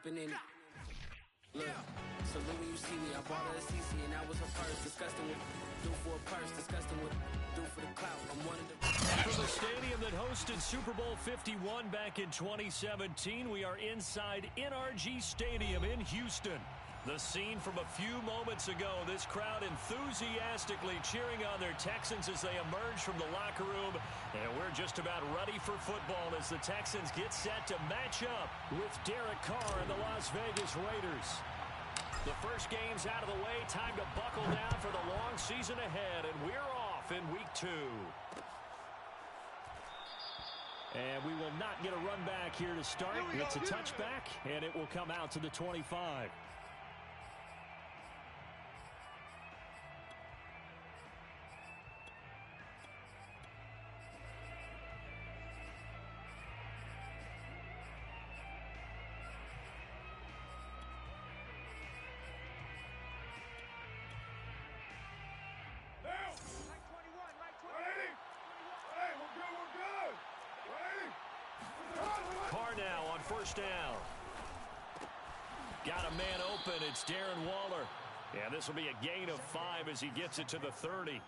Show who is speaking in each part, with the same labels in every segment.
Speaker 1: hopping in it. Look, so look when you see me, I bought her a CC and that was her purse. Disgusting with do for a purse, disgusting with do for the clout. I'm one of the...
Speaker 2: From the stadium that hosted Super Bowl 51 back in 2017, we are inside NRG Stadium in Houston. The scene from a few moments ago, this crowd enthusiastically cheering on their Texans as they emerge from the locker room. And we're just about ready for football as the Texans get set to match up with Derek Carr and the Las Vegas Raiders. The first game's out of the way. Time to buckle down for the long season ahead. And we're off in week 2. And we will not get a run back here to start. It's a touchback, and it will come out to the 25. Carr now on first down. Got a man open. It's Darren Waller. Yeah, this will be a gain of 5 as he gets it to the 30.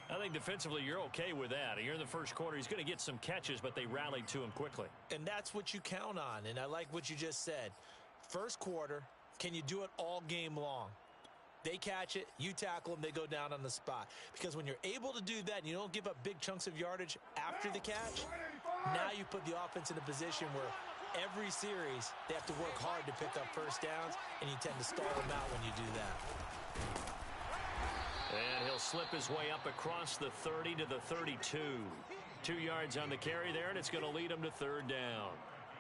Speaker 2: I think defensively you're okay with that. You're in the first quarter. He's going to get some catches, but they rallied to him quickly.
Speaker 3: And that's what you count on, and I like what you just said. First quarter, can you do it all game long? They catch it, you tackle them, they go down on the spot. Because when you're able to do that and you don't give up big chunks of yardage after the catch, now you put the offense in a position where every series they have to work hard to pick up first downs, and you tend to stall them out when you do that.
Speaker 2: And he'll slip his way up across the 30 to the 32. 2 yards on the carry there, and it's going to lead him to third down.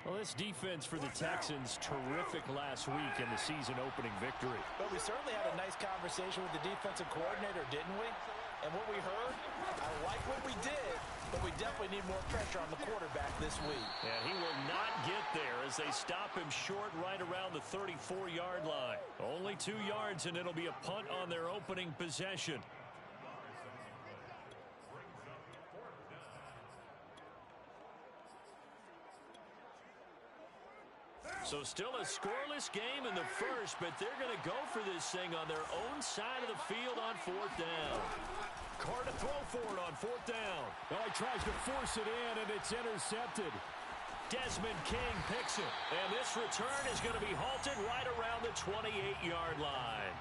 Speaker 2: Well, this defense for the Texans, terrific last week in the season-opening victory.
Speaker 3: But we certainly had a nice conversation with the defensive coordinator, didn't we? And what we heard, I like what we did, but we definitely need more pressure on the quarterback this week.
Speaker 2: And he will not get there as they stop him short right around the 34-yard line. Only 2 yards, and it'll be a punt on their opening possession. So still a scoreless game in the first, but they're going to go for this thing on their own side of the field on fourth down. Carr to throw for it on fourth down.
Speaker 4: Well, he tries to force it in, and it's intercepted.
Speaker 2: Desmond King picks it, and this return is going to be halted right around the 28-yard line.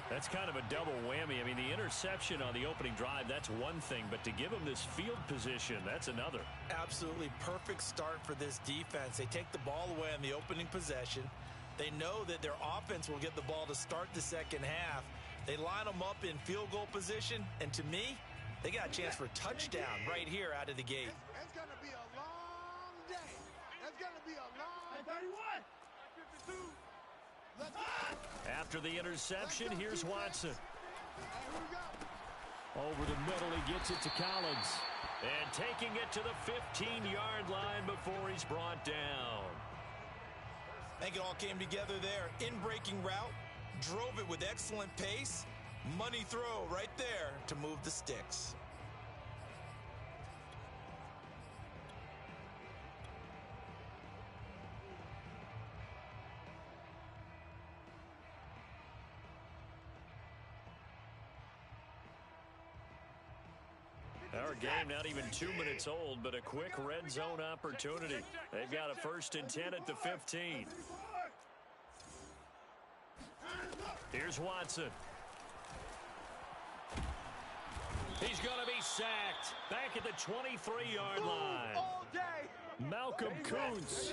Speaker 2: That's kind of a double whammy. I mean, the interception on the opening drive, that's one thing, but to give them this field position, that's another.
Speaker 3: Absolutely perfect start for this defense. They take the ball away on the opening possession. They know that their offense will get the ball to start the second half. They line them up in field goal position, and to me, they got a chance for a touchdown right here out of the gate.
Speaker 5: It's going to be a long day. It's going to be a long 31. 52.
Speaker 2: After the interception, here's Watson.
Speaker 4: Over the middle, he gets it to Collins.
Speaker 2: And taking it to the 15-yard line before he's brought down.
Speaker 3: I think it all came together there. In-breaking route, drove it with excellent pace. Money throw right there to move the sticks.
Speaker 2: Our game not even 2 minutes old, but a quick red zone opportunity. They've got a 1st and 10 at the 15. Here's Watson. He's going to be sacked back at the 23-yard line. Malcolm Kuntz.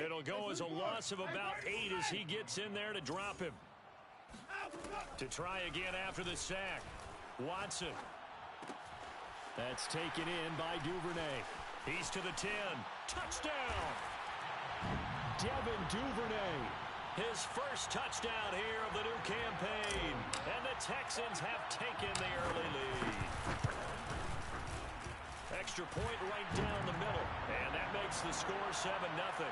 Speaker 2: It'll go as a loss of about 8 as he gets in there to drop him. To try again after the sack. Watson. That's taken in by Duvernay. He's to the 10. Touchdown!
Speaker 4: Devin Duvernay.
Speaker 2: His first touchdown here of the new campaign. And the Texans have taken the early lead. Extra point right down the middle. And that makes the score 7-0.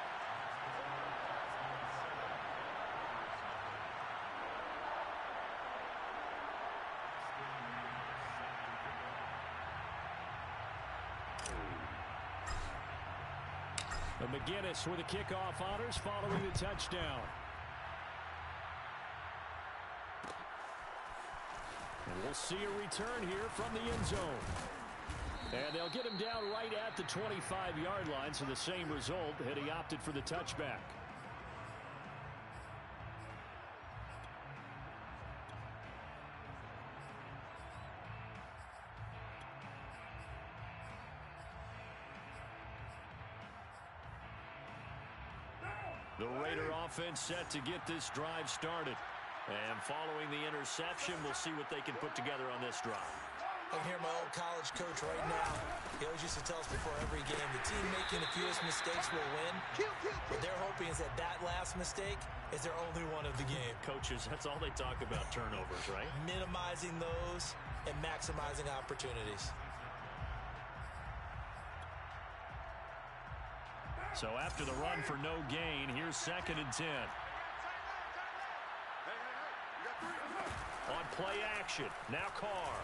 Speaker 4: And McGinnis with the kickoff honors following the touchdown. And we'll see a return here from the end zone. And they'll get him down right at the 25-yard line, so the same result had he opted for the touchback. The Raider offense set to get this drive started. And following the interception, we'll see what they can put together on this drive.
Speaker 3: I can hear my old college coach right now. He always used to tell us before every game, the team making the fewest mistakes will win. What they're hoping is that that last mistake is their only one of the game.
Speaker 2: Coaches, that's all they talk about, turnovers, right?
Speaker 3: Minimizing those and maximizing opportunities.
Speaker 2: So after the run for no gain, here's 2nd and 10. On play action, now Carr.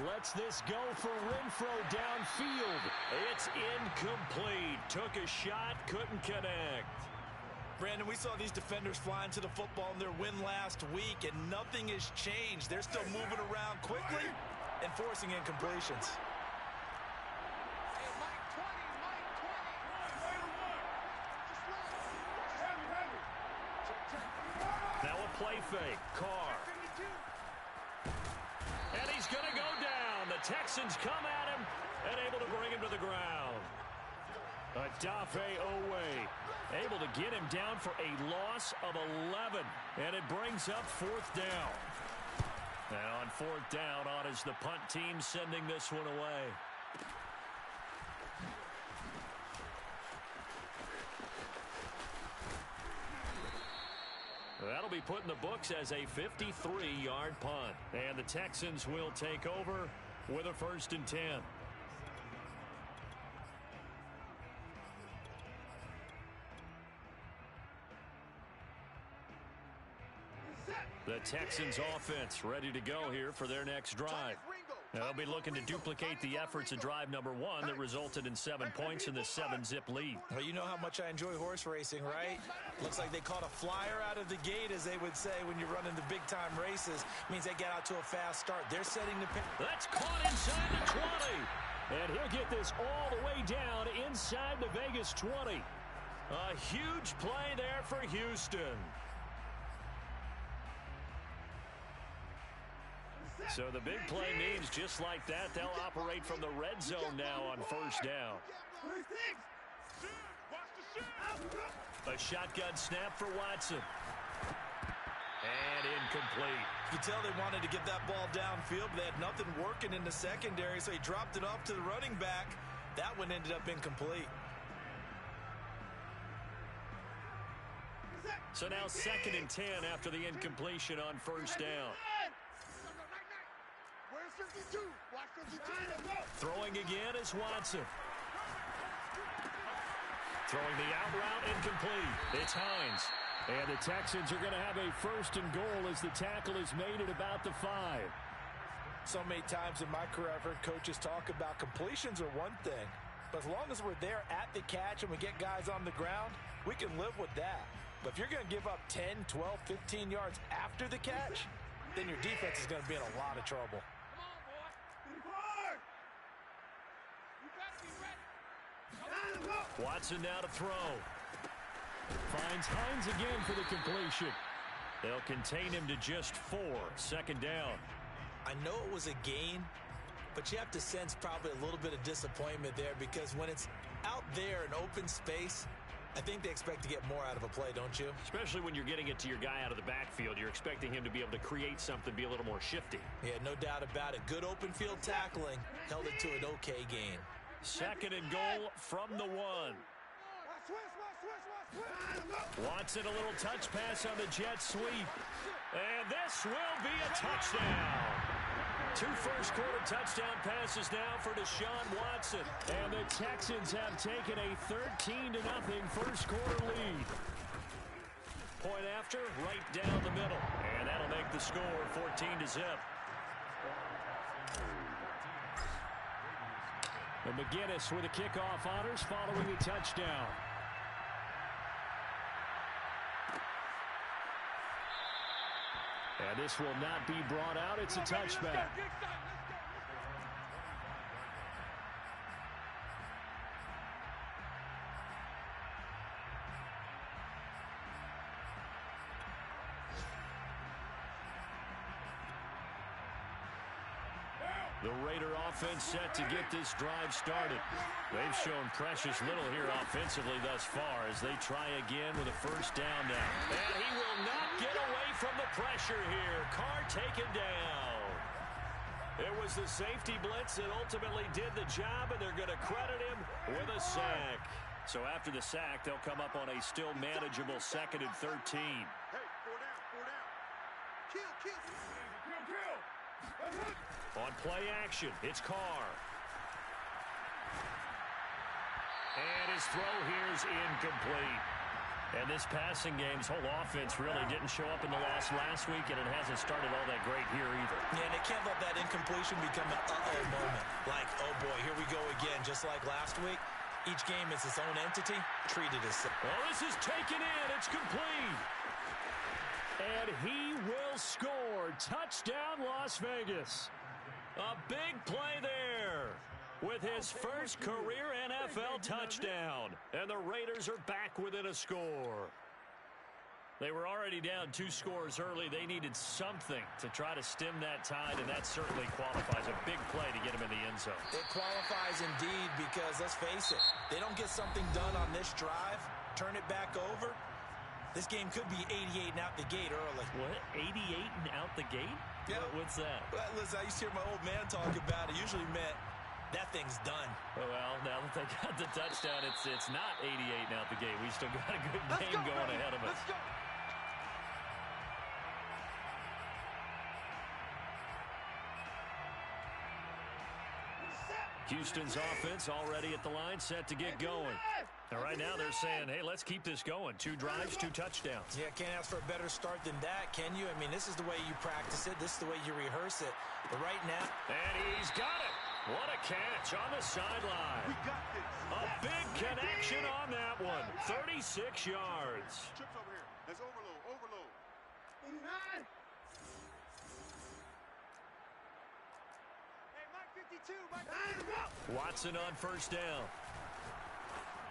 Speaker 4: Lets this go for Renfro downfield.
Speaker 2: It's incomplete. Took a shot, couldn't connect.
Speaker 3: Brandon, we saw these defenders flying to the football in their win last week, and nothing has changed. They're still moving around quickly and forcing incompletions.
Speaker 2: Now a play fake. Carr. And he's going to go down. The Texans come at him and able to bring him to the ground. Odafe Owe able to get him down for a loss of 11. And it brings up 4th down. And on 4th down, on is the punt team sending this one away. That'll be put in the books as a 53-yard punt. And the Texans will take over with a 1st and 10. The Texans offense ready to go here for their next drive. They'll be looking to duplicate the efforts of drive number 1 that resulted in 7 points in the 7-zip lead.
Speaker 3: Well, you know how much I enjoy horse racing, right? Looks like they caught a flyer out of the gate, as they would say when you're running the big-time races. Means they get out to a fast start. They're setting the pick.
Speaker 2: That's caught inside the 20.
Speaker 4: And he'll get this all the way down inside the Vegas 20.
Speaker 2: A huge play there for Houston. So the big play means just like that, they'll operate from the red zone now on 1st down. A shotgun snap for Watson. And incomplete.
Speaker 3: You could tell they wanted to get that ball downfield, but they had nothing working in the secondary, so he dropped it off to the running back. That one ended up incomplete.
Speaker 2: So now 2nd and 10 after the incompletion on 1st down. Throwing again is Watson. Throwing the out route, incomplete. It's Hines.
Speaker 4: And the Texans are going to have a 1st and goal as the tackle is made at about the 5.
Speaker 3: So many times in my career I've heard coaches talk about completions are one thing, but as long as we're there at the catch and we get guys on the ground, we can live with that. But if you're going to give up 10, 12, 15 yards after the catch, then your defense is going to be in a lot of trouble.
Speaker 2: Watson now to throw.
Speaker 4: Finds Hines again for the completion.
Speaker 2: They'll contain him to just 4. 2nd down.
Speaker 3: I know it was a gain, but you have to sense probably a little bit of disappointment there, because when it's out there in open space, I think they expect to get more out of a play, don't you?
Speaker 2: Especially when you're getting it to your guy out of the backfield. You're expecting him to be able to create something, be a little more shifty.
Speaker 3: Yeah, no doubt about it. Good open field tackling held it to an okay gain.
Speaker 2: 2nd and goal from the 1. Watson, a little touch pass on the jet sweep. And this will be a touchdown. 2 first-quarter touchdown passes now for Deshaun Watson.
Speaker 4: And the Texans have taken a 13-0 first-quarter lead.
Speaker 2: Point after, right down the middle. And that'll make the score 14-0.
Speaker 4: And McGinnis with the kickoff honors following the touchdown. And this will not be brought out. It's a touchback. The Raider offense set to get this drive started. They've shown precious little here offensively thus far as they try again with a first down now. And he will not get away from the pressure here. Carr taken down. It was the safety blitz that ultimately did the job, and they're going to credit him with a sack. So after the sack, they'll come up on a still manageable 2nd and 13.
Speaker 5: Hey, 4 down, 4 down. Kill.
Speaker 4: On play action, it's Carr. And his throw here is incomplete. And this passing game's whole offense really didn't show up in the loss last week, and it hasn't started all that great here either.
Speaker 3: Yeah, and they can't let that incompletion become an uh-oh moment. Like, oh boy, here we go again, just like last week. Each game is its own entity, treated as such.
Speaker 4: Well, this is taken in. It's complete. And he will score. Touchdown, Las Vegas. A big play there with his first career NFL touchdown. And the Raiders are back within a score. They were already down 2 scores early. They needed something to try to stem that tide, and that certainly qualifies. A big play to get him in the end zone.
Speaker 3: It qualifies indeed because, let's face it, they don't get something done on this drive, turn it back over, this game could be 88 and out the gate early.
Speaker 2: What? 88 and out the gate?
Speaker 3: Yeah.
Speaker 2: What's that?
Speaker 3: Well, listen, I used to hear my old man talk about it. Usually meant that thing's done.
Speaker 2: Well, now that they got the touchdown, it's not 88 and out the gate. We still got a good game going ahead of us.
Speaker 5: Let's go.
Speaker 4: Houston's offense already at the line, set to get going. And right now they're saying, hey, let's keep this going. 2 drives, 2 touchdowns.
Speaker 3: Yeah, can't ask for a better start than that, can you? I mean, this is the way you practice it. This is the way you rehearse it. But right now...
Speaker 4: And he's got it. What a catch on the sideline.
Speaker 5: We got this.
Speaker 4: A big connection on that one. 36 yards.
Speaker 5: Trips over here. Let's overload. 89. Hey, Mike 52. Mike 52.
Speaker 4: Watson on first down.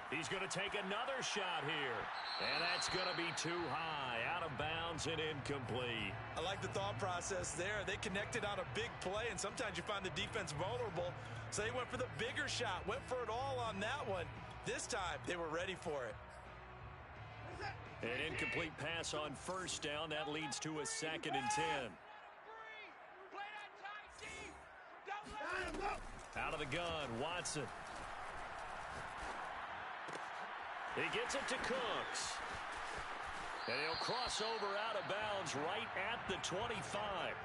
Speaker 4: He's going to take another shot here. And that's going to be too high. Out of bounds and incomplete.
Speaker 3: I like the thought process there. They connected on a big play, and sometimes you find the defense vulnerable. So they went for the bigger shot, went for it all on that one. This time, they were ready for it.
Speaker 4: An incomplete pass on first down. That leads to a 2nd and 10. Out of the gun, Watson. He gets it to Cooks. And he'll cross over out of bounds right at the 25.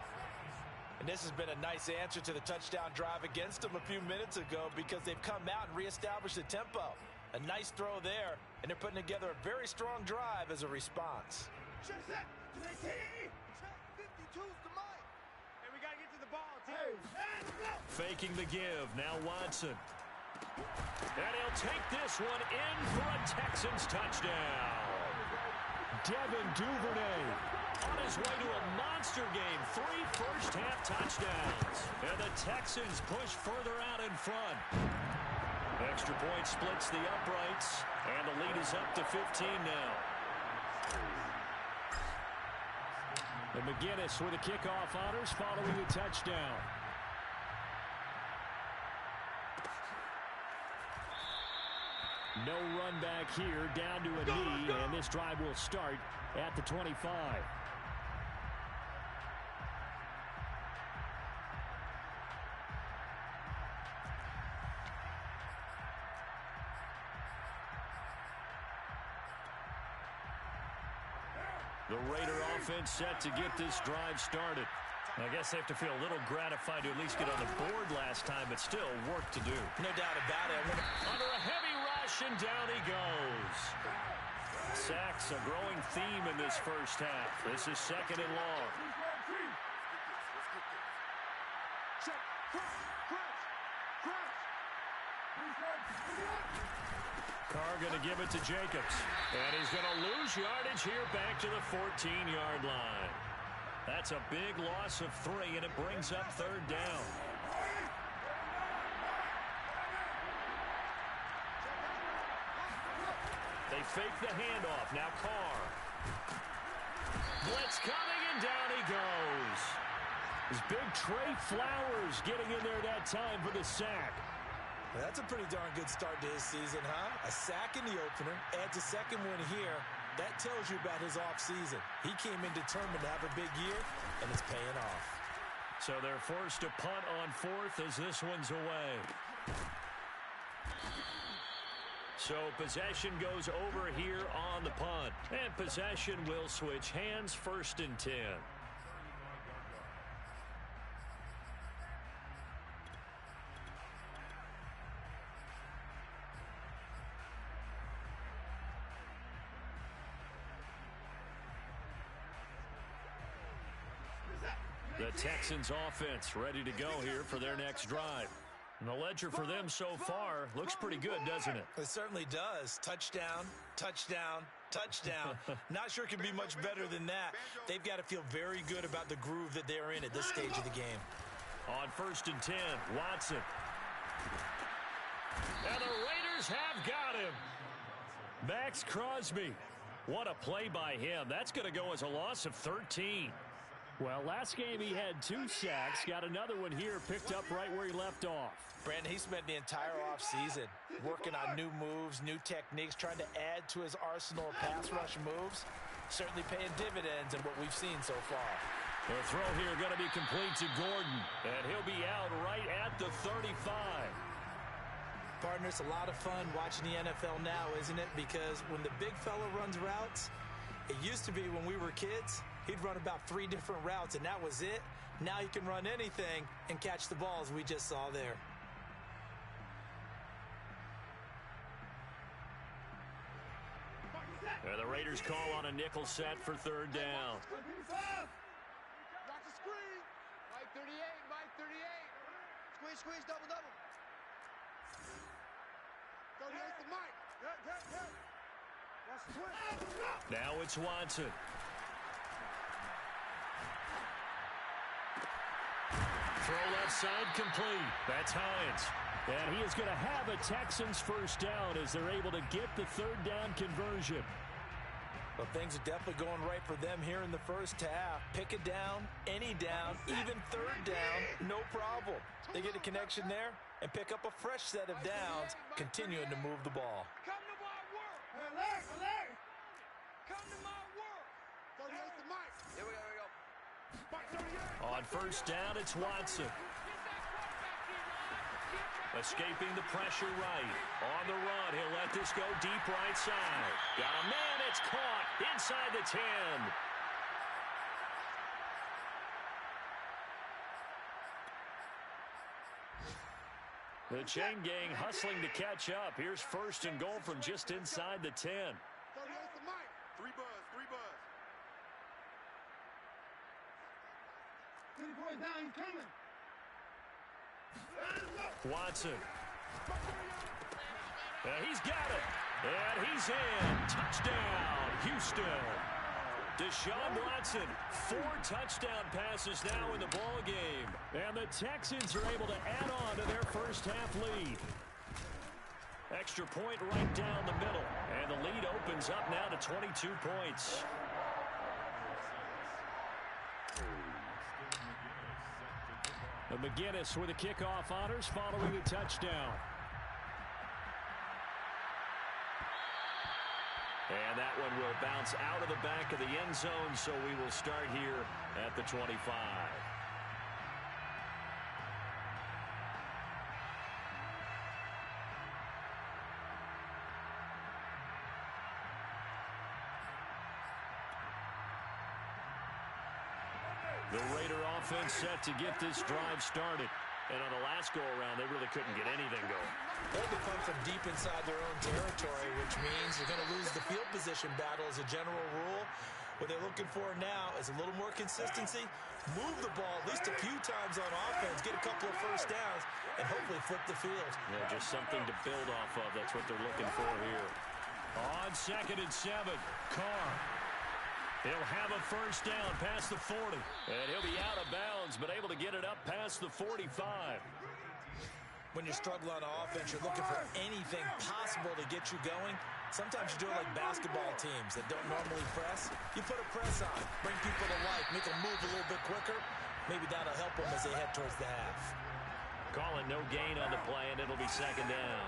Speaker 3: And this has been a nice answer to the touchdown drive against them a few minutes ago because they've come out and reestablished the tempo. A nice throw there, and they're putting together a very strong drive as a response.
Speaker 5: Check that. 52's the mic. Hey, we got to get to the ball, team.
Speaker 4: Faking the give. Now Watson. And he'll take this one in for a Texans touchdown. Devin Duvernay on his way to a monster game. 3 first-half touchdowns. And the Texans push further out in front. Extra point splits the uprights. And the lead is up to 15 now. And McGinnis with the kickoff honors following the touchdown. No run back here, down to a knee, and this drive will start at the 25. The Raider offense set to get this drive started. I guess they have to feel a little gratified to at least get on the board last time, but still work to do.
Speaker 3: No doubt about it.
Speaker 4: Under a heavy rush, and down he goes. Sacks, a growing theme in this first half. This is 2nd and long.
Speaker 5: Check. Crouch.
Speaker 4: going to give it to Jacobs. And he's going to lose yardage here back to the 14-yard line. That's a big loss of 3, and it brings up 3rd down. They fake the handoff. Now Carr. Blitz coming, and down he goes. This big Trey Flowers getting in there that time for the sack.
Speaker 3: That's a pretty darn good start to his season, huh? A sack in the opener, adds a second one here. That tells you about his offseason. He came in determined to have a big year, and it's paying off.
Speaker 4: So they're forced to punt on 4th as this one's away. So possession goes over here on the punt. And possession will switch hands, 1st and 10. The Texans offense ready to go here for their next drive. And the ledger for them so far looks pretty good, doesn't it?
Speaker 3: It certainly does. Touchdown, touchdown, touchdown. Not sure it can be much better than that. They've got to feel very good about the groove that they're in at this stage of the game.
Speaker 4: On 1st and 10, Watson. And the Raiders have got him. Max Crosby. What a play by him. That's going to go as a loss of 13. Well, last game he had 2 sacks. Got another one here, picked up right where he left off.
Speaker 3: Brandon, he spent the entire offseason working on new moves, new techniques, trying to add to his arsenal of pass rush moves. Certainly paying dividends in what we've seen so far.
Speaker 4: The throw here going to be complete to Gordon, and he'll be out right at the 35.
Speaker 3: Partner, it's a lot of fun watching the NFL now, isn't it? Because when the big fella runs routes, it used to be when we were kids, he'd run about 3 different routes, and that was it. Now he can run anything and catch the balls we just saw there.
Speaker 4: And the Raiders call on a nickel set for 3rd down.
Speaker 5: Watch the screen. Mike 38, Mike 38. Squeeze, double. 38 to Mike. Watch the twist.
Speaker 4: Now it's Watson. Throw left side complete. That's Hines. And he is going to have a Texans 1st down as they're able to get the 3rd down conversion.
Speaker 3: Well, things are definitely going right for them here in the first half. Pick it down, any down, even 3rd down, no problem. They get a connection there and pick up a fresh set of downs, continuing to move the ball.
Speaker 5: Come to my work. Larry. Come to my work. 38 to Mike. Here we go. Mike 38.
Speaker 4: On 1st down, it's Watson. Escaping the pressure right. On the run, he'll let this go deep right side. Got a man, it's caught inside the 10. The chain gang hustling to catch up. Here's 1st and goal from just inside the 10.
Speaker 5: 38 to Mike. 3 buzz. 3 points down, he's coming.
Speaker 4: Watson. And he's got it. And he's in. Touchdown, Houston. Deshaun Watson, 4 touchdown passes now in the ball game. And the Texans are able to add on to their first half lead. Extra point right down the middle. And the lead opens up now to 22 points. And McGinnis with the kickoff honors following the touchdown. And that one will bounce out of the back of the end zone, so we will start here at the 25. The Raider offense set to get this drive started. And on the last go-around, they really couldn't get anything going.
Speaker 3: They had to come from deep inside their own territory, which means they're going to lose the field position battle as a general rule. What they're looking for now is a little more consistency, move the ball at least a few times on offense, get a couple of first downs, and hopefully flip the field.
Speaker 4: Yeah, just something to build off of. That's what they're looking for here.
Speaker 2: On 2nd and 7, Carr. He'll have a first down past the 40. And he'll be out of bounds, but able to get it up past the 45.
Speaker 3: When you struggle on offense, you're looking for anything possible to get you going. Sometimes you do it like basketball teams that don't normally press. You put a press on, bring people to life, make them move a little bit quicker. Maybe that'll help them as they head towards the half.
Speaker 2: Calling no gain on the play, and it'll be 2nd down.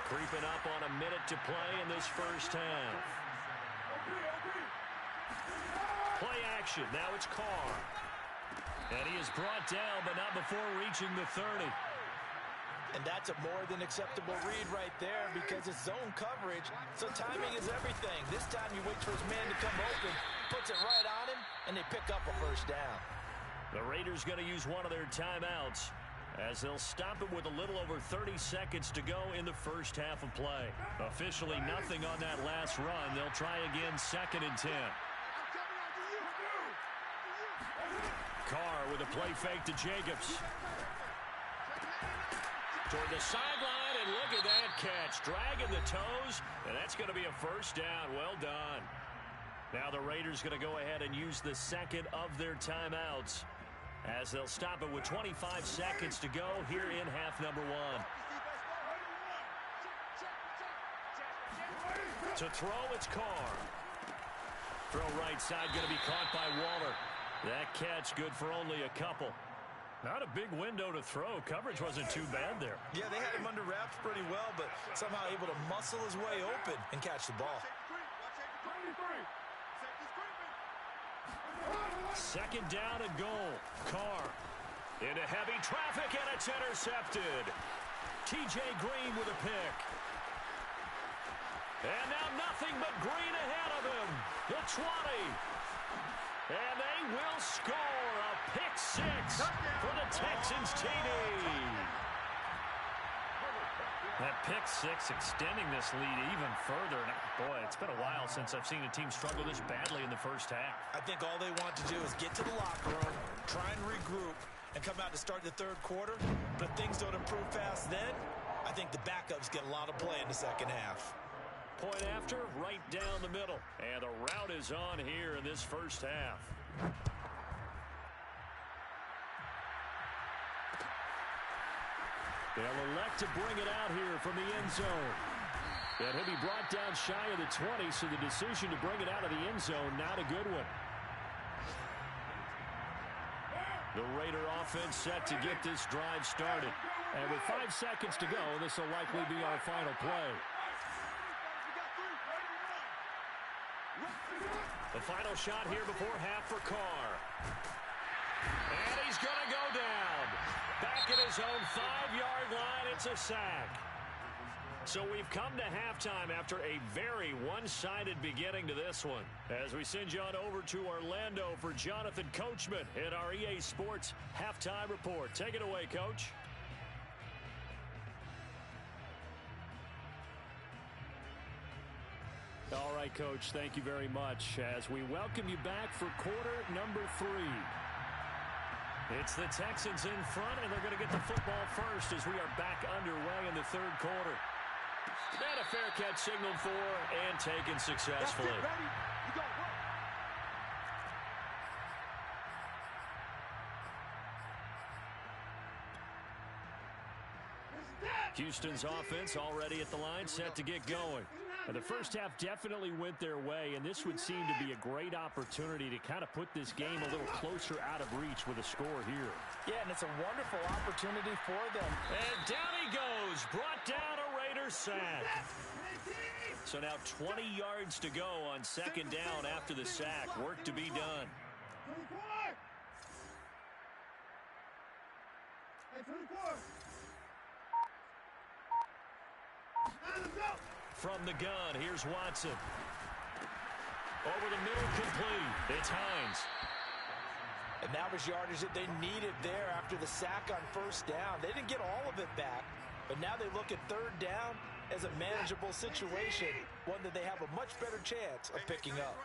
Speaker 2: Creeping up on a minute to play in this first half. Play action. Now it's Carr. And he is brought down, but not before reaching the 30.
Speaker 3: And that's a more than acceptable read right there because it's zone coverage, so timing is everything. This time you wait for his man to come open, puts it right on him, and they pick up a first down.
Speaker 2: The Raiders going to use one of their timeouts as they'll stop it with a little over 30 seconds to go in the first half of play. Officially nothing on that last run. They'll try again 2nd and 10. Carr with a play fake to Jacobs. Toward the sideline, and look at that catch. Dragging the toes, and that's going to be a first down. Well done. Now the Raiders going to go ahead and use the second of their timeouts as they'll stop it with 25 seconds to go here in half number 1. To throw, it's Carr. Throw right side going to be caught by Waller. That catch good for only a couple. Not a big window to throw. Coverage wasn't too bad there.
Speaker 3: Yeah, they had him under wraps pretty well, but somehow able to muscle his way open and catch the ball.
Speaker 2: 2nd down and goal. Carr into heavy traffic, and it's intercepted. T.J. Green with a pick. And now nothing but Green ahead of him. The 20. And they will score a pick 6 for the Texans TD. That pick 6 extending this lead even further. And boy, it's been a while since I've seen a team struggle this badly in the first half.
Speaker 3: I think all they want to do is get to the locker room, try and regroup, and come out to start the third quarter. But if things don't improve fast then, I think the backups get a lot of play in the second half.
Speaker 2: Point after, right down the middle. And the route is on here in this first half. They'll elect to bring it out here from the end zone. And he'll be brought down shy of the 20, so the decision to bring it out of the end zone, not a good one. The Raider offense set to get this drive started. And with 5 seconds to go, this will likely be our final play. The final shot here before half for Carr. And he's going to go down. Back at his own 5-yard line, it's a sack. So we've come to halftime after a very one-sided beginning to this one. As we send you on over to Orlando for Jonathan Coachman in our EA Sports Halftime Report. Take it away, Coach. All right, Coach, thank you very much as we welcome you back for quarter number 3. It's the Texans in front, and they're going to get the football first as we are back underway in the third quarter. And a fair catch signaled for and taken successfully. Houston's offense already at the line, set to get going. The first half definitely went their way, and this would seem to be a great opportunity to kind of put this game a little closer out of reach with a score here.
Speaker 3: Yeah, and it's a wonderful opportunity for them.
Speaker 2: And down he goes, brought down a Raider sack. So now 20 yards to go on second down after the sack. Work to be done. From the gun, here's Watson. Over the middle, complete. It's Hines.
Speaker 3: And that was yardage that they needed there after the sack on first down. They didn't get all of it back, but now they look at third down as a manageable situation, one that they have a much better chance of picking up.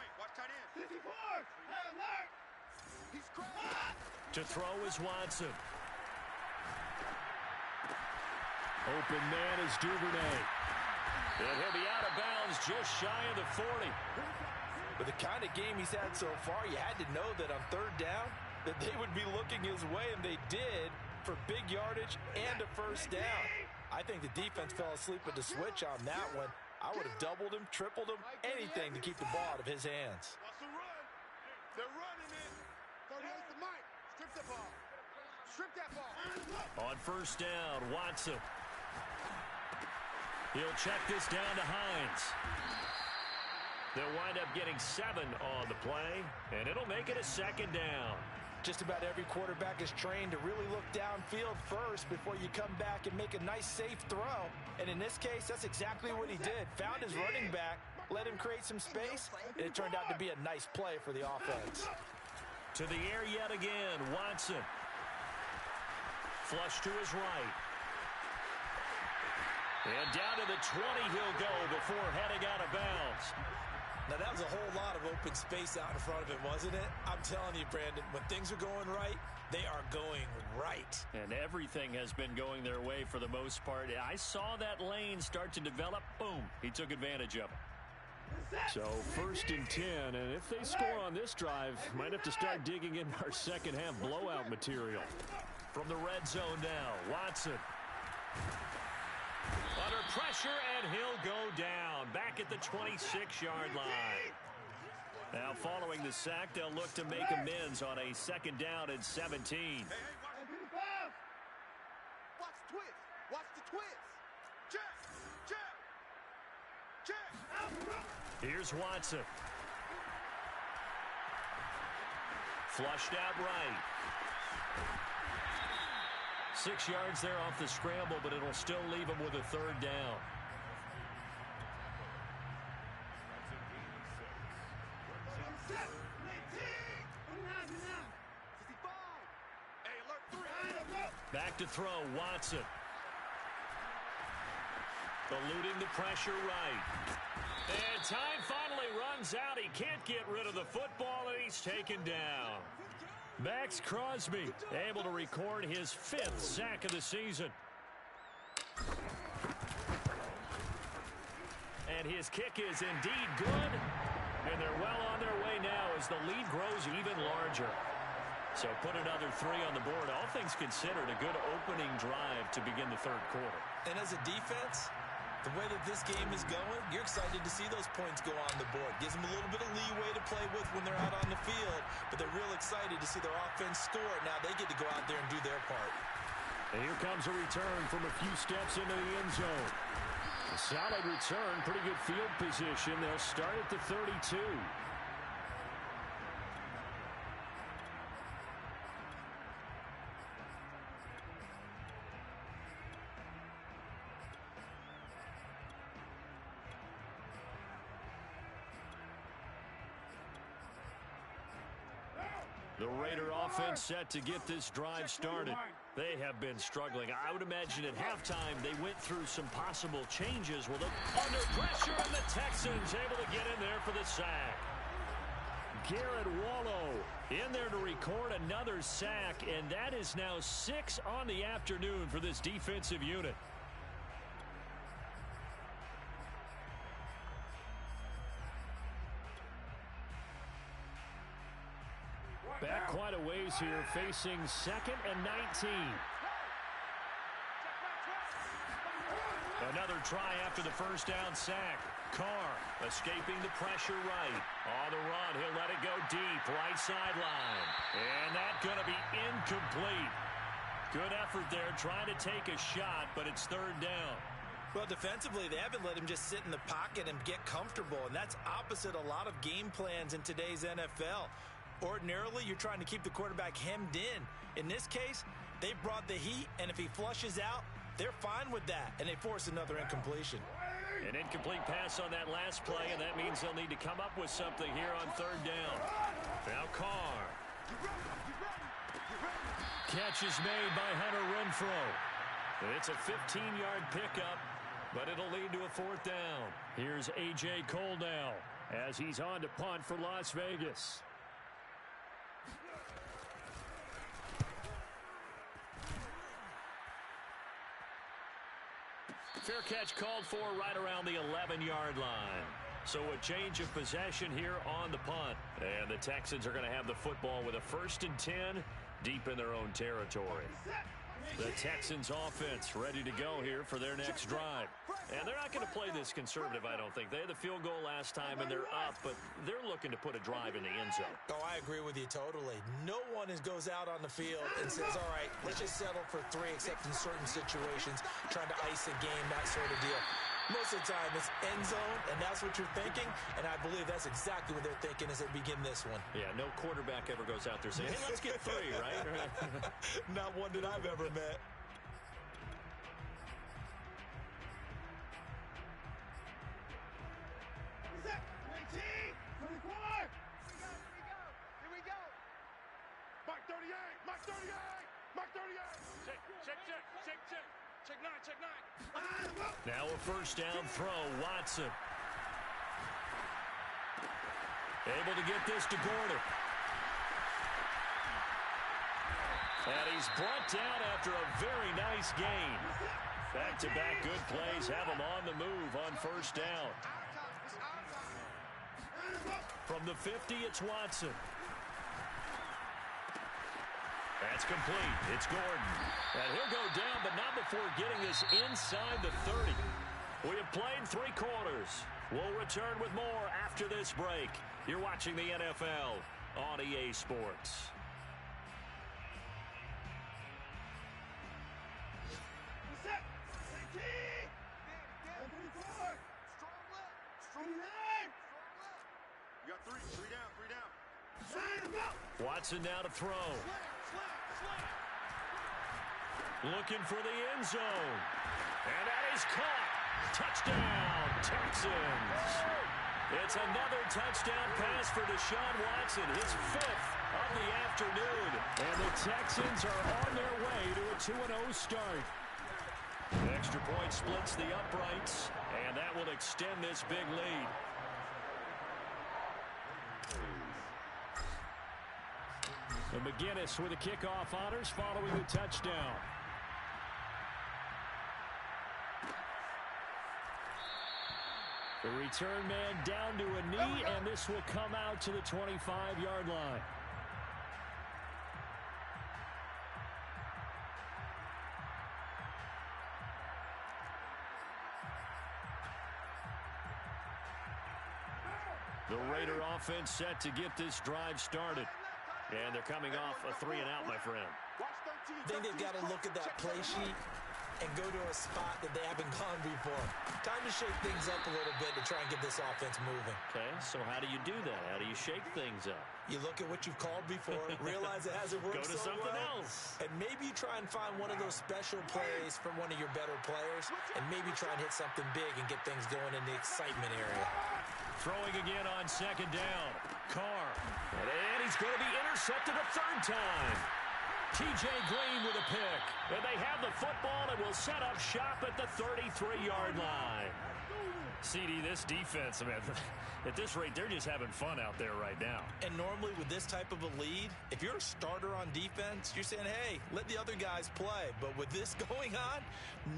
Speaker 2: To throw is Watson. Open man is Duvernay.
Speaker 4: And he'll be out of bounds just shy of the 40.
Speaker 3: With the kind of game he's had so far, you had to know that on third down that they would be looking his way, and they did, for big yardage and a first down. I think the defense fell asleep at the switch on that one. I would have doubled him, tripled him, anything to keep the ball out of his hands.
Speaker 5: What's the run? They're running it. 38's the mic. Strip the ball. Strip that ball.
Speaker 2: On first down, Watson. He'll check this down to Hines. They'll wind up getting 7 on the play, and it'll make it a second down.
Speaker 3: Just about every quarterback is trained to really look downfield first before you come back and make a nice, safe throw. And in this case, that's exactly what he did. Found his running back, let him create some space, and it turned out to be a nice play for the offense.
Speaker 2: To the air yet again, Watson. Flush to his right. And down to the 20 he'll go before heading out of bounds.
Speaker 3: Now, that was a whole lot of open space out in front of him, wasn't it? I'm telling you, Brandon, when things are going right, they are going right.
Speaker 2: And everything has been going their way for the most part. I saw that lane start to develop. Boom. He took advantage of it.
Speaker 4: So 1st and 10, and if they score on this drive, might have to start digging in our second half blowout material.
Speaker 2: From the red zone now, Watson. Under pressure, and he'll go down. Back at the 26-yard line. Now, following the sack, they'll look to make amends on a second down and 17.
Speaker 5: Hey, watch the twist. Watch the twist. Check. Check. Check.
Speaker 2: Here's Watson. Flushed out right. 6 yards there off the scramble, but it'll still leave him with a third down. Back to throw, Watson. Eluding the pressure right. And time finally runs out. He can't get rid of the football, and he's taken down. Max Crosby able to record his 5th sack of the season. And his kick is indeed good. And they're well on their way now as the lead grows even larger. So put another 3 on the board. All things considered, a good opening drive to begin the third quarter.
Speaker 3: And as a defense, the way that this game is going, you're excited to see those points go on the board. Gives them a little bit of leeway to play with when they're out on the field, but they're real excited to see their offense score. Now they get to go out there and do their part.
Speaker 4: And here comes a return from a few steps into the end zone. A solid return, pretty good field position. They'll start at the 32. The Raider offense set to get this drive started. They have been struggling. I would imagine at halftime they went through some possible changes. Well, they're under pressure, and the Texans able to get in there for the sack. Garrett Wallow in there to record another sack, and that is now 6 on the afternoon for this defensive unit. Back quite a ways here, facing 2nd and 19. Another try after the first down sack. Carr escaping the pressure right. On the run, he'll let it go deep, right sideline. And that's going to be incomplete. Good effort there, trying to take a shot, but it's third down.
Speaker 3: Well, defensively, they haven't let him just sit in the pocket and get comfortable, and that's opposite a lot of game plans in today's NFL. Ordinarily, you're trying to keep the quarterback hemmed in. In this case, they brought the heat, and if he flushes out, they're fine with that, and they force another incompletion.
Speaker 2: An incomplete pass on that last play, and that means they'll need to come up with something here on third down. Now Carr. Catch is made by Hunter Renfrow. It's a 15-yard pickup, but it'll lead to a fourth down. Here's A.J. Cole now as he's on to punt for Las Vegas. fair catch called for right around the 11-yard line. So a change of possession here on the punt. And the Texans are going to have the football with a 1st and 10 deep in their own territory. The Texans offense ready to go here for their next drive. And they're not going to play this conservative, I don't think. They had the field goal last time, and they're up, but they're looking to put a drive in the end zone.
Speaker 3: Oh, I agree with you totally. No one goes out on the field and says, all right, let's just settle for 3, except in certain situations, trying to ice a game, that sort of deal. Most of the time, it's end zone, and that's what you're thinking, and I believe that's exactly what they're thinking as they begin this one.
Speaker 2: Yeah, no quarterback ever goes out there saying, hey, let's get 3, right?
Speaker 3: Not one that I've ever met.
Speaker 2: Now a first down throw, Watson. Able to get this to Gordon. And he's brought down after a very nice gain. Back-to-back good plays have him on the move on first down. From the 50, it's Watson. That's complete. It's Gordon. And he'll go down, but not before getting this inside the 30. We have played 3 quarters. We'll return with more after this break. You're watching the NFL on EA Sports.
Speaker 5: You got 3 down.
Speaker 2: Watson now to throw. Looking for the end zone. And that is caught. Touchdown, Texans. It's another touchdown pass for Deshaun Watson, his 5th of the afternoon. And the Texans are on their way to a 2-0 start. The extra point splits the uprights, and that will extend this big lead. And McGinnis with the kickoff honors following the touchdown. The return man down to a knee, and this will come out to the 25-yard line. The Raider offense set to get this drive started. And they're coming off a 3-and-out, my friend.
Speaker 3: I think they've got to look at that play sheet and go to a spot that they haven't gone before. Time to shake things up a little bit to try and get this offense moving.
Speaker 2: Okay, so how do you do that? How do you shake things up?
Speaker 3: You look at what you've called before, realize it hasn't worked
Speaker 2: so well. Go to something else.
Speaker 3: And maybe you try and find one of those special plays from one of your better players, and maybe try and hit something big and get things going in the excitement area.
Speaker 2: Throwing again on second down. Carr. And he's going to be intercepted a 3rd time. T.J. Green with a pick. And they have the football and will set up shop at the 33-yard line. CD, this defense, man, at this rate, they're just having fun out there right now.
Speaker 3: And normally with this type of a lead, if you're a starter on defense, you're saying, hey, let the other guys play. But with this going on,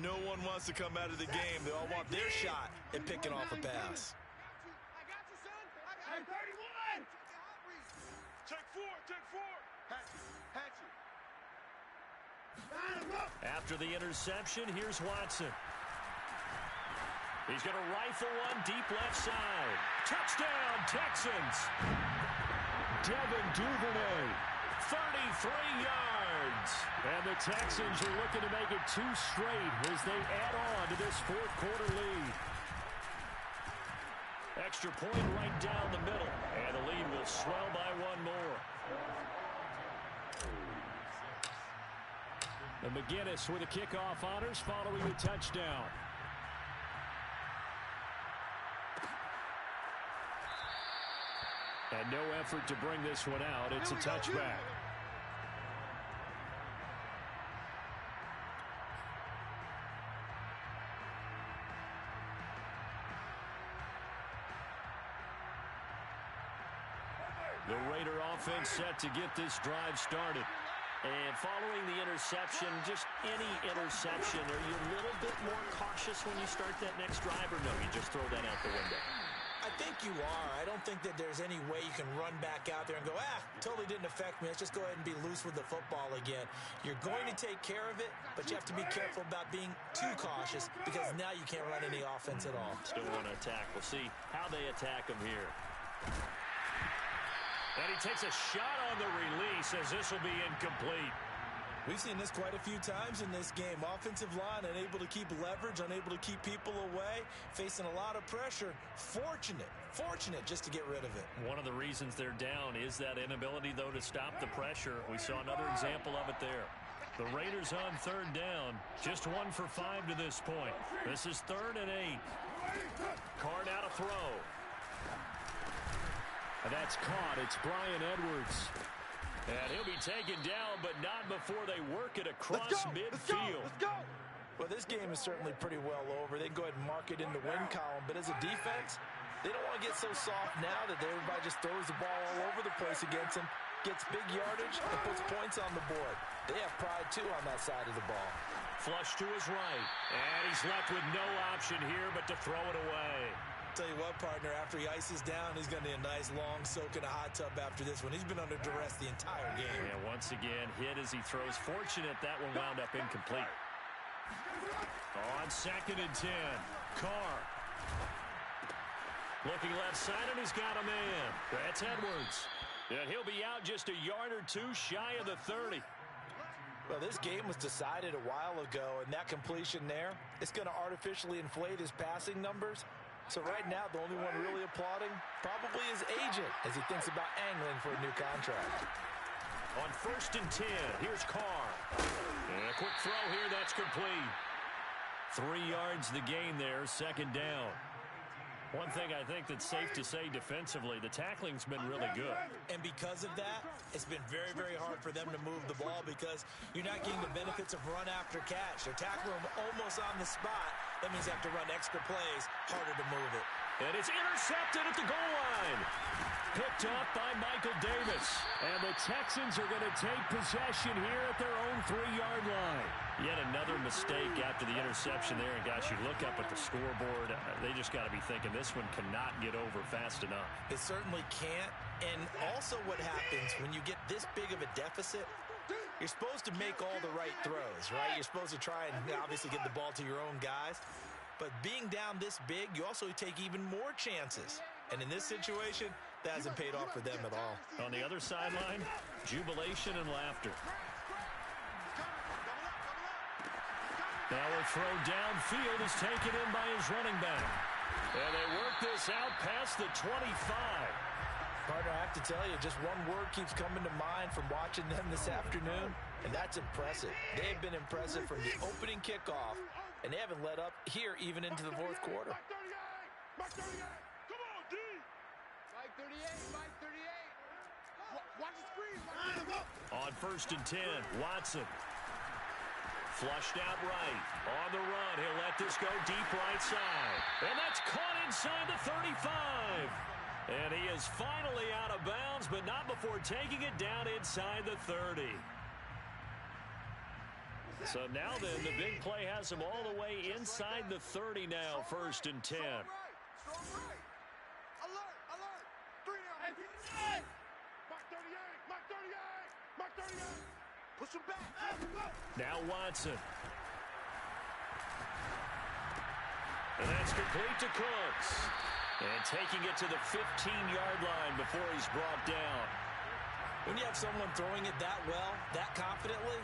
Speaker 3: no one wants to come out of the game. They all want their shot at picking off a pass.
Speaker 5: I got you, son. Hey, 31. Take 4. Hatchet.
Speaker 2: After the interception, here's Watson. He's going to rifle one deep left side. Touchdown, Texans. Devin Duvernay, 33 yards. And the Texans are looking to make it 2 straight as they add on to this 4th quarter lead. Extra point right down the middle. And the lead will swell by 1 more. And McGinnis with the kickoff honors following the touchdown. And no effort to bring this one out. It's a touchback. The Raider offense set to get this drive started. And following the interception, just any interception, are you a little bit more cautious when you start that next drive, or no, you just throw that out the window?
Speaker 3: I think you are. I don't think that there's any way you can run back out there and go, totally didn't affect me. Let's just go ahead and be loose with the football again. You're going to take care of it, but you have to be careful about being too cautious because now you can't run any offense at all.
Speaker 2: Still want to attack. We'll see how they attack him here. And he takes a shot on the release as this will be incomplete.
Speaker 3: We've seen this quite a few times in this game. Offensive line unable to keep leverage, unable to keep people away, facing a lot of pressure. Fortunate just to get rid of it.
Speaker 2: One of the reasons they're down is that inability, though, to stop the pressure. We saw another example of it there. The Raiders on third down. Just 1 for 5 to this point. This is 3rd and 8. Carr now to throw. And that's caught. It's Bryan Edwards. And he'll be taken down, but not before they work it across midfield.
Speaker 5: Let's go.
Speaker 3: Well, this game is certainly pretty well over. They can go ahead and mark it in the win column. But as a defense, they don't want to get so soft now that everybody just throws the ball all over the place against them, gets big yardage, and puts points on the board. They have pride, too, on that side of the ball.
Speaker 2: Flush to his right. And he's left with no option here but to throw it away.
Speaker 3: Tell you what, partner, after he ices down, he's going to need a nice long soak in a hot tub after this one. He's been under duress the entire game.
Speaker 2: And once again, hit as he throws. Fortunate that one wound up incomplete. On 2nd and 10, Carr. Looking left side, and he's got a man. That's Edwards. And he'll be out just a yard or two shy of the 30.
Speaker 3: Well, this game was decided a while ago, and that completion there, it's going to artificially inflate his passing numbers. So right now, the only one really applauding probably his agent as he thinks about angling for a new contract.
Speaker 2: On 1st and 10, here's Carr. And a quick throw here, that's complete. 3 yards the gain there, 2nd down. One thing I think that's safe to say defensively, the tackling's been really good.
Speaker 3: And because of that, it's been very, very hard for them to move the ball because you're not getting the benefits of run after catch. They're tackling them almost on the spot. That means they have to run extra plays, harder to move it.
Speaker 2: And it's intercepted at the goal line. Picked off by Michael Davis. And the Texans are going to take possession here at their own 3-yard line. Yet another mistake after the interception there. And, guys, you look up at the scoreboard, they just got to be thinking this one cannot get over fast enough.
Speaker 3: It certainly can't. And also what happens when you get this big of a deficit, you're supposed to make all the right throws, right? You're supposed to try and obviously get the ball to your own guys. But being down this big, you also take even more chances. And in this situation, that hasn't paid off for them at all.
Speaker 2: On the other sideline, jubilation and laughter. Now a throw downfield is taken in by his running back. And they work this out past the 25.
Speaker 3: Partner, I have to tell you, just one word keeps coming to mind from watching them this afternoon, and that's impressive. They have been impressive from the opening kickoff, and they haven't let up here even into the 4th quarter.
Speaker 5: Mike 38. Come on, D. Mike 38. Mike 38. Watch the screen.
Speaker 2: On 1st and 10, Watson. Flushed out right. On the run, he'll let this go deep right side. And that's caught inside the 35. And he is finally out of bounds, but not before taking it down inside the 30. So now then, the big play has him all the way inside the 30 now, 1st and 10.
Speaker 5: Strong right. Alert, alert. 3 down. Mike 38. Mike 38. Mike 38. Push him back.
Speaker 2: Now Watson. And that's complete to Cooks. And taking it to the 15-yard line before he's brought down.
Speaker 3: When you have someone throwing it that well, that confidently,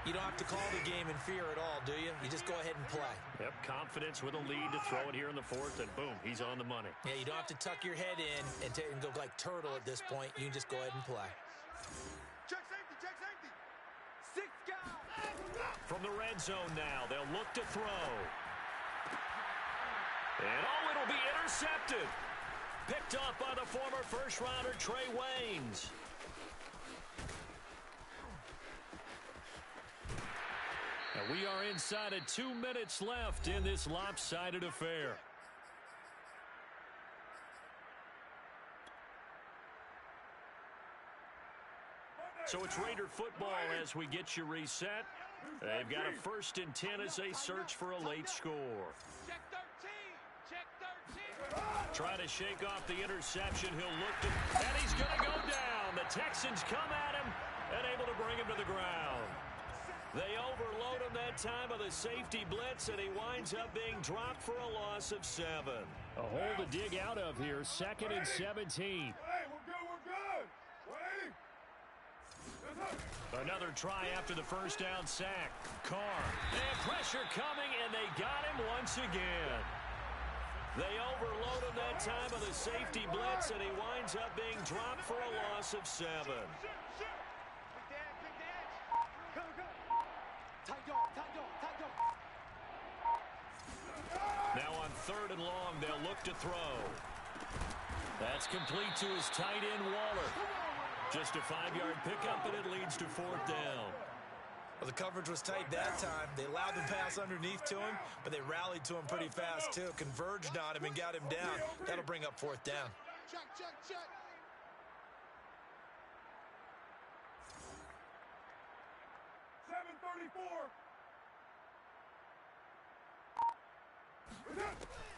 Speaker 3: you don't have to call the game in fear at all, do you? You just go ahead and play.
Speaker 2: Yep, confidence with a lead to throw it here in the 4th, and boom, he's on the money.
Speaker 3: Yeah, you don't have to tuck your head in and go like turtle at this point. You can just go ahead and play.
Speaker 5: Check safety. Check safety. 6 guys.
Speaker 2: From the red zone now, they'll look to throw. And it'll be intercepted. Picked off by the former first-rounder Trey Waynes. And we are inside of 2 minutes left in this lopsided affair. So it's Raider football as we get you reset. They've got a 1st and 10 as they search for a late score.
Speaker 5: Check 13. Check 13.
Speaker 2: Try to shake off the interception. He'll look to, and he's going to go down. The Texans come at him and able to bring him to the ground. They overload him that time with a safety blitz, and he winds up being dropped for a loss of 7.
Speaker 4: A hole to dig out of here. 2nd and 17.
Speaker 2: Another try after the first down sack. Carr. And pressure coming, and they got him once again. They overload him that time with a safety blitz, and he winds up being dropped for a loss of 7. Now on 3rd and long, they'll look to throw. That's complete to his tight end, Waller. Just a 5-yard pickup, and it leads to 4th down.
Speaker 3: Well, the coverage was tight that time. They allowed the pass underneath to him, but they rallied to him pretty fast, too. Converged on him and got him down. That'll bring up 4th down.
Speaker 5: Check, check, check.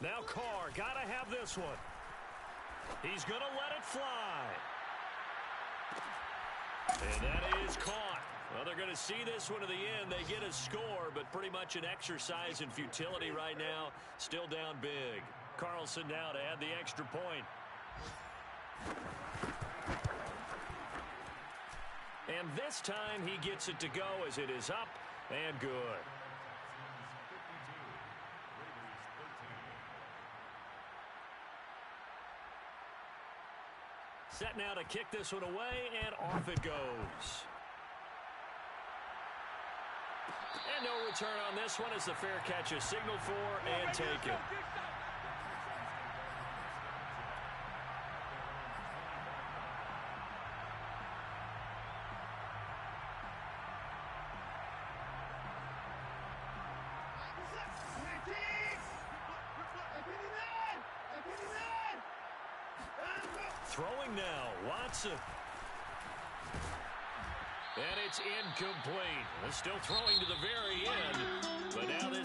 Speaker 2: Now Carr, got to have this one. He's going to let it fly. And that is caught. Well, they're going to see this one to the end. They get a score, but pretty much an exercise in futility right now. Still down big. Carlson now to add the extra point. And this time he gets it to go as it is up and good. Set now to kick this one away, and off it goes. And no return on this one as the fair catch is signaled for and taken. Throwing now, Watson. And it's incomplete. Still throwing to the very end, but now this